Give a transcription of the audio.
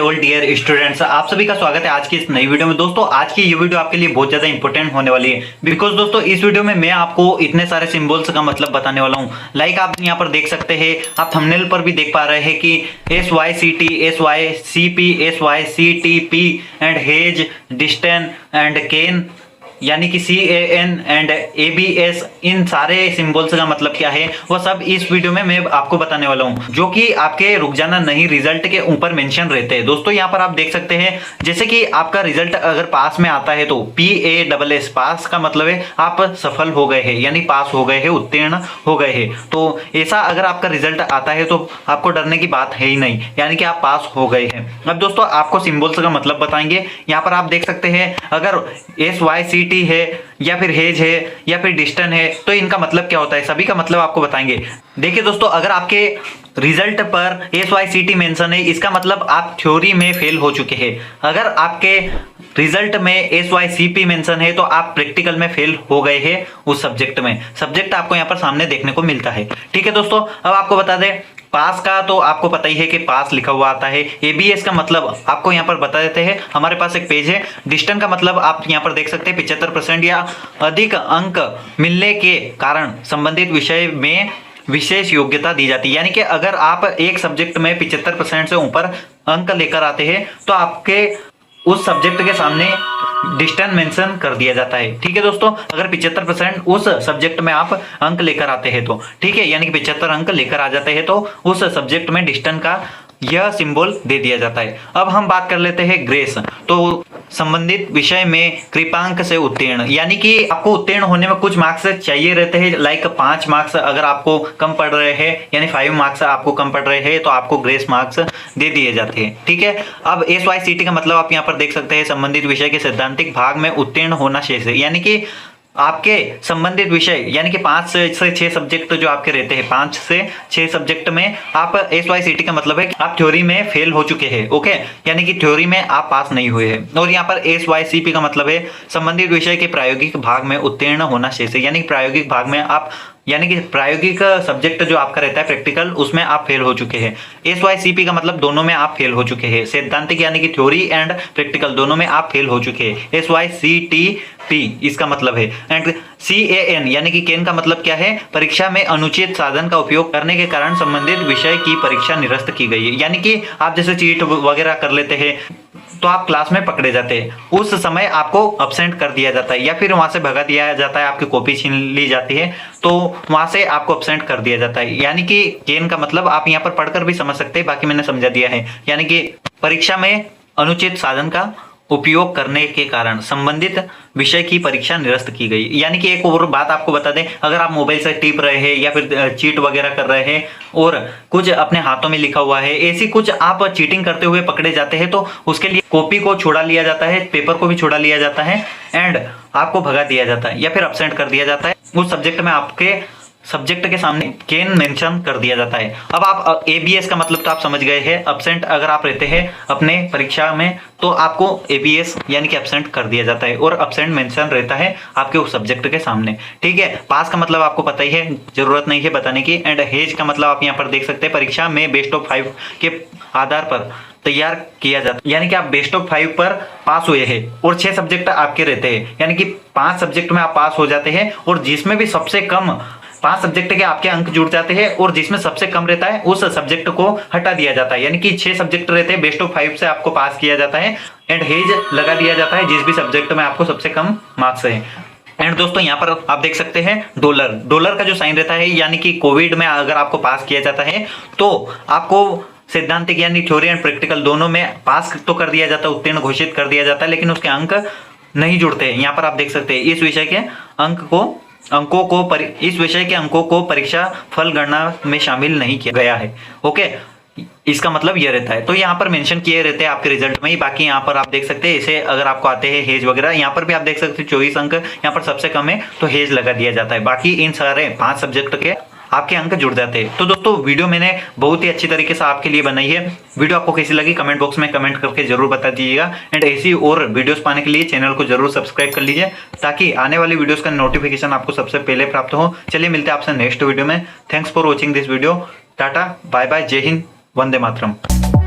All dear students, आप सभी का स्वागत है आज की इस नई वीडियो में। दोस्तों आज की ये वीडियो आपके लिए बहुत ज्यादा इंपॉर्टेंट होने वाली है बिकॉज दोस्तों इस वीडियो में मैं आपको इतने सारे सिंबल्स का मतलब बताने वाला हूँ। लाइक आप यहाँ पर देख सकते हैं, आप थंबनेल पर भी देख पा रहे हैं कि SYCT, SYCP, SYCTP and hedge, distance and can यानी कि CAN एंड ABS, इन सारे सिंबल्स का मतलब क्या है वो सब इस वीडियो में मैं आपको बताने वाला हूं, जो कि आपके रुक जाना नहीं रिजल्ट के ऊपर मेंशन रहते हैं। दोस्तों यहाँ पर आप देख सकते हैं, जैसे कि आपका रिजल्ट अगर पास में आता है तो PASS, पास का मतलब है आप सफल हो गए हैं, यानी पास हो गए हैं, उत्तीर्ण हो गए हैं। तो ऐसा अगर आपका रिजल्ट आता है तो आपको डरने की बात है ही नहीं, यानी कि आप पास हो गए हैं। अब दोस्तों आपको सिंबल्स का मतलब बताएंगे। यहाँ पर आप देख सकते हैं, अगर SYCT है या फिर हेज है या फिर डिस्टेंस है तो इनका मतलब क्या होता है, सभी का मतलब आपको बताएंगे। देखिए दोस्तों, अगर आपके रिजल्ट पर SYCT मेंशन है, इसका मतलब आप थ्योरी में फेल हो चुके हैं। अगर आपके रिजल्ट में SYCP मेंशन है तो आप प्रैक्टिकल में फेल हो गए हैं उस सब्जेक्ट में। सब्जेक्ट आपको यहाँ पर सामने देखने को मिलता है। ठीक है दोस्तों, अब आपको बता दें पास का तो आपको पता ही है कि पास लिखा हुआ आता है। ABS का मतलब आपको यहाँ पर बता देते हैं, हमारे पास एक पेज है। डिस्टेंस का मतलब आप यहाँ पर देख सकते हैं 75% या अधिक अंक मिलने के कारण संबंधित विषय में विशेष योग्यता दी जाती है। यानी कि अगर आप एक सब्जेक्ट में 75% से ऊपर अंक लेकर आते हैं तो आपके उस सब्जेक्ट के सामने डिस्टेंस मेंशन कर दिया जाता है। ठीक है दोस्तों, अगर 75% उस सब्जेक्ट में आप अंक लेकर आते हैं तो ठीक है, यानी कि 75 अंक लेकर आ जाते हैं तो उस सब्जेक्ट में डिस्टेंस का यह सिंबल दे दिया जाता है। अब हम बात कर लेते हैं ग्रेस। तो संबंधित विषय में कृपांक से उत्तीर्ण, यानी कि आपको उत्तीर्ण होने में कुछ मार्क्स चाहिए रहते हैं, लाइक 5 मार्क्स अगर आपको कम पड़ रहे हैं, यानी 5 मार्क्स आपको कम पड़ रहे हैं तो आपको ग्रेस मार्क्स दे दिए जाते हैं। ठीक है, अब SYCT का मतलब आप यहाँ पर देख सकते हैं, संबंधित विषय के सैद्धांतिक भाग में उत्तीर्ण होना शेष है। यानी कि आपके संबंधित विषय यानी कि 5 से 6 सब्जेक्ट जो आपके रहते हैं, 5 से 6 सब्जेक्ट में आप SYCT का मतलब है कि आप थ्योरी में फेल हो चुके हैं। ओके, यानी कि थ्योरी में आप पास नहीं हुए हैं। और यहाँ पर SYCP का मतलब है संबंधित विषय के प्रायोगिक भाग में उत्तीर्ण होना शेष है, यानी प्रायोगिक भाग में आप, यानी कि प्रायोगिक सब्जेक्ट जो आपका रहता है प्रैक्टिकल, उसमें आप फेल हो चुके हैं। SYCP का मतलब दोनों में आप फेल हो चुके हैं, सैद्धांतिक यानी कि थ्योरी एंड प्रैक्टिकल दोनों में आप फेल हो चुके हैं। SYCTP इसका मतलब है। एंड CAN यानी कि केन का मतलब क्या है, परीक्षा में अनुचित साधन का उपयोग करने के कारण संबंधित विषय की परीक्षा निरस्त की गई है। यानी कि आप जैसे चीट वगैरह कर लेते हैं तो आप क्लास में पकड़े जाते हैं, उस समय आपको अब्सेंट कर दिया जाता है या फिर वहां से भगा दिया जाता है, आपकी कॉपी छीन ली जाती है तो वहां से आपको अब्सेंट कर दिया जाता है। यानी कि केन का मतलब आप यहाँ पर पढ़कर भी समझ सकते हैं, बाकी मैंने समझा दिया है। यानी कि परीक्षा में अनुचित साधन का उपयोग करने के कारण संबंधित विषय की परीक्षा निरस्त की गई। यानी कि एक और बात आपको बता दें, अगर आप मोबाइल से टिप रहे हैं या फिर चीट वगैरह कर रहे हैं और कुछ अपने हाथों में लिखा हुआ है, ऐसी कुछ आप चीटिंग करते हुए पकड़े जाते हैं तो उसके लिए कॉपी को छुड़ा लिया जाता है, पेपर को भी छुड़ा लिया जाता है एंड आपको भगा दिया जाता है या फिर अब्सेंट कर दिया जाता है। उस सब्जेक्ट में आपके सब्जेक्ट के सामने केन मेंशन कर दिया जाता है। अब आप ABS का मतलब तो आप समझ गए हैं, अब्सेंट अगर आप रहते हैं अपने परीक्षा में तो आपको ABS यानी कि अब्सेंट कर दिया जाता है और अब्सेंट मेंशन रहता है आपके उस सब्जेक्ट के सामने। ठीक है, पास का मतलब आपको पता ही है, जरूरत नहीं है बताने की। एंड हेज का मतलब आप यहाँ पर देख सकते हैं, परीक्षा में बेस्ट ऑफ 5 के आधार पर तैयार किया जाता है, यानी कि आप बेस्ट ऑफ 5 पर पास हुए हैं और 6 सब्जेक्ट आपके रहते हैं, यानी कि 5 सब्जेक्ट में आप पास हो जाते हैं और जिसमें भी सबसे कम 5 सब्जेक्ट के आपके अंक जुड़ जाते हैं और जिसमें सबसे कम रहता है उस सब्जेक्ट को हटा दिया जाता है। यानी कि 6 सब्जेक्ट रहते हैं, बेस्ट ऑफ 5 से आपको पास किया जाता है एंड हेज लगा दिया जाता है जिस भी सब्जेक्ट में आपको सबसे कम मार्क्स है। एंड दोस्तों यहाँ पर आप देख सकते हैं डॉलर का जो साइन रहता है, यानी कि कोविड में अगर आपको पास किया जाता है तो आपको सैद्धांतिक यानी थ्योरी एंड प्रैक्टिकल दोनों में पास तो कर दिया जाता है, उत्तीर्ण घोषित कर दिया जाता है, लेकिन उसके अंक नहीं जुड़ते हैं। यहाँ पर आप देख सकते हैं इस विषय के इस विषय के अंकों को परीक्षा फल गणना में शामिल नहीं किया गया है। ओके, इसका मतलब यह रहता है। तो यहाँ पर मेंशन किए रहते हैं आपके रिजल्ट में ही। बाकी यहाँ पर आप देख सकते हैं, इसे अगर आपको आते हैं हेज वगैरह, यहाँ पर भी आप देख सकते हैं 24 अंक यहाँ पर सबसे कम है तो हेज लगा दिया जाता है। बाकी इन सारे 5 सब्जेक्ट के आपके अंक जुड़ जाते हैं। तो दोस्तों वीडियो मैंने बहुत ही अच्छी तरीके से आपके लिए बनाई है। वीडियो आपको कैसी लगी कमेंट बॉक्स में कमेंट करके जरूर बता दीजिएगा। एंड ऐसी और वीडियोस पाने के लिए चैनल को जरूर सब्सक्राइब कर लीजिए ताकि आने वाली वीडियोस का नोटिफिकेशन आपको सबसे पहले प्राप्त हो। चलिए मिलते हैं आपसे नेक्स्ट वीडियो में। Thanks for watching this video. Tata bye bye, जय हिंद, वंदे मातरम।